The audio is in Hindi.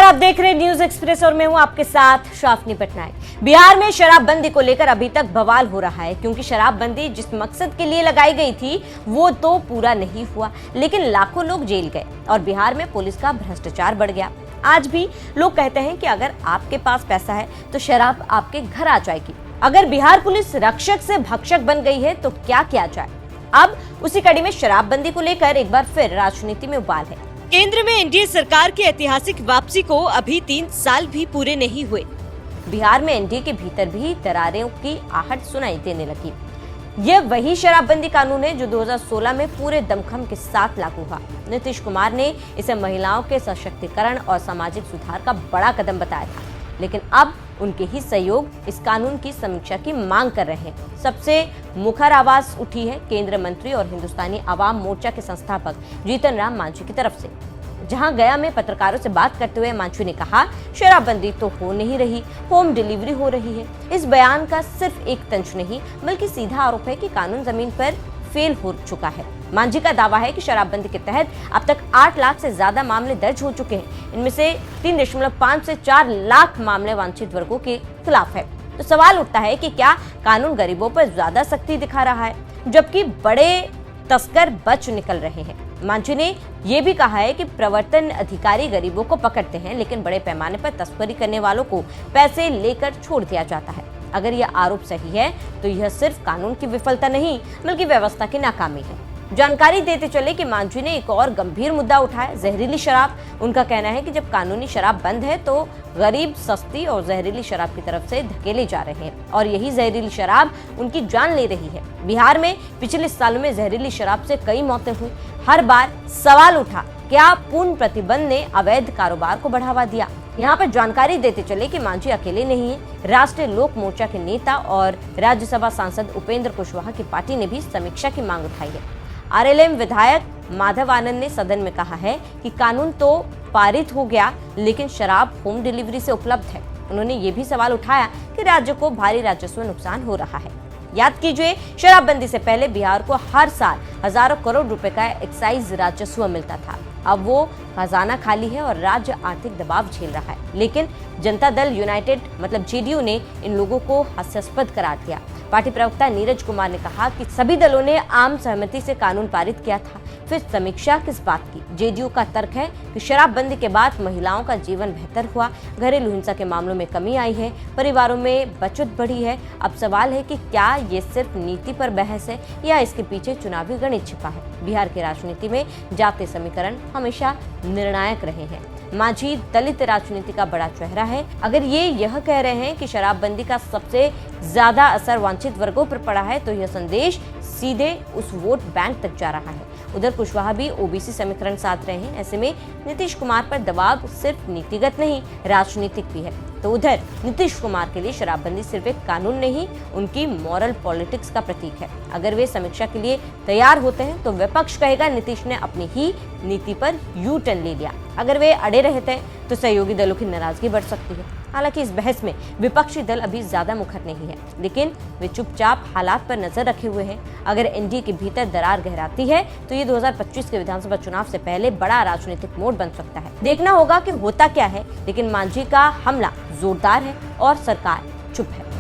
नमस्कार, आप देख रहे हैं न्यूज एक्सप्रेस और मैं हूं आपके साथ शाफनी पटनायक। बिहार में शराबबंदी को लेकर अभी तक बवाल हो रहा है क्योंकि शराबबंदी जिस मकसद के लिए लगाई गई थी वो तो पूरा नहीं हुआ, लेकिन लाखों लोग जेल गए और बिहार में पुलिस का भ्रष्टाचार बढ़ गया। आज भी लोग कहते हैं कि अगर आपके पास पैसा है तो शराब आपके घर आ जाएगी। अगर बिहार पुलिस रक्षक से भक्षक बन गई है तो क्या किया जाए? अब उसी कड़ी में शराबबंदी को लेकर एक बार फिर राजनीति में उबाल है। केंद्र में एनडीए सरकार की ऐतिहासिक वापसी को अभी 3 साल भी पूरे नहीं हुए। बिहार में एनडीए के भीतर भी दरारों की आहट सुनाई देने लगी। यह वही शराबबंदी कानून है जो 2016 में पूरे दमखम के साथ लागू हुआ। नीतीश कुमार ने इसे महिलाओं के सशक्तिकरण और सामाजिक सुधार का बड़ा कदम बताया था, लेकिन अब उनके ही सहयोग इस कानून की समीक्षा की मांग कर रहे हैं। सबसे मुखर आवाज उठी है केंद्रीय मंत्री और हिंदुस्तानी आवाम मोर्चा के संस्थापक जीतन राम मांझी की तरफ से, जहां गया में पत्रकारों से बात करते हुए मांझी ने कहा, शराबबंदी तो हो नहीं रही, होम डिलीवरी हो रही है। इस बयान का सिर्फ एक तंज नहीं बल्कि सीधा आरोप है कि कानून जमीन पर फेल हो चुका है। मांझी का दावा है कि शराबबंदी के तहत अब तक 8 लाख से ज्यादा मामले दर्ज हो चुके हैं। इनमें से 3.5 से 4 लाख मामले वांछित वर्गों के खिलाफ है। तो सवाल उठता है कि क्या कानून गरीबों पर ज्यादा सख्ती दिखा रहा है जबकि बड़े तस्कर बच निकल रहे हैं? मांझी ने यह भी कहा है कि प्रवर्तन अधिकारी गरीबों को पकड़ते हैं लेकिन बड़े पैमाने पर तस्करी करने वालों को पैसे लेकर छोड़ दिया जाता है। अगर यह आरोप सही है तो यह सिर्फ कानून की विफलता नहीं बल्कि व्यवस्था की नाकामी है। जानकारी देते चले कि मांझी ने एक और गंभीर मुद्दा उठाया, जहरीली शराब। उनका कहना है कि जब कानूनी शराब बंद है तो गरीब सस्ती और जहरीली शराब की तरफ से धकेले जा रहे हैं और यही जहरीली शराब उनकी जान ले रही है। बिहार में पिछले सालों में जहरीली शराब से कई मौतें हुई। हर बार सवाल उठा, क्या पूर्ण प्रतिबंध ने अवैध कारोबार को बढ़ावा दिया? यहाँ पर जानकारी देते चले कि मांझी अकेले नहीं है। राष्ट्रीय लोक मोर्चा के नेता और राज्यसभा सांसद उपेंद्र कुशवाहा की पार्टी ने भी समीक्षा की मांग उठाई है। आरएलएम विधायक माधव आनंद ने सदन में कहा है कि कानून तो पारित हो गया लेकिन शराब होम डिलीवरी से उपलब्ध है। उन्होंने ये भी सवाल उठाया कि राज्य को भारी राजस्व नुकसान हो रहा है। याद कीजिए, शराबबंदी से पहले बिहार को हर साल हजारों करोड़ रुपए का एक्साइज राजस्व मिलता था। अब वो खजाना खाली है और राज्य आर्थिक दबाव झेल रहा है। लेकिन जनता दल यूनाइटेड मतलब जेडीयू ने इन लोगों को हास्यास्पद करार दिया। पार्टी प्रवक्ता नीरज कुमार ने कहा कि सभी दलों ने आम सहमति से कानून पारित किया था, फिर समीक्षा किस बात की? जेडीयू का तर्क है कि शराबबंदी के बाद महिलाओं का जीवन बेहतर हुआ, घरेलू हिंसा के मामलों में कमी आई है, परिवारों में बचत बढ़ी है। अब सवाल है कि क्या ये सिर्फ नीति पर बहस है या इसके पीछे चुनावी गणित छिपा है? बिहार की राजनीति में जातीय समीकरण हमेशा निर्णायक रहे हैं। मांझी दलित राजनीति का बड़ा चेहरा है। अगर ये यह कह रहे हैं कि शराबबंदी का सबसे ज्यादा असर वांछित वर्गों पर पड़ा है तो यह संदेश सीधे उस वोट बैंक तक जा रहा है। उधर कुशवाहा भी ओबीसी समीकरण साध रहे हैं। ऐसे में नीतीश कुमार पर दबाव सिर्फ नीतिगत नहीं राजनीतिक भी है। तो उधर नीतीश कुमार के लिए शराबबंदी सिर्फ एक कानून नहीं उनकी मॉरल पॉलिटिक्स का प्रतीक है। अगर वे समीक्षा के लिए तैयार होते हैं तो विपक्ष कहेगा नीतीश ने अपनी ही नीति पर यू टर्न ले लिया। अगर वे अड़े रहते हैं तो सहयोगी दलों की नाराजगी बढ़ सकती है। हालांकि इस बहस में विपक्षी दल अभी ज्यादा मुखर नहीं है, लेकिन वे चुपचाप हालात पर नजर रखे हुए हैं। अगर एनडीए के भीतर दरार गहराती है तो ये 2025 के विधानसभा चुनाव से पहले बड़ा राजनीतिक मोड़ बन सकता है। देखना होगा कि होता क्या है, लेकिन मांझी का हमला जोरदार है और सरकार चुप है।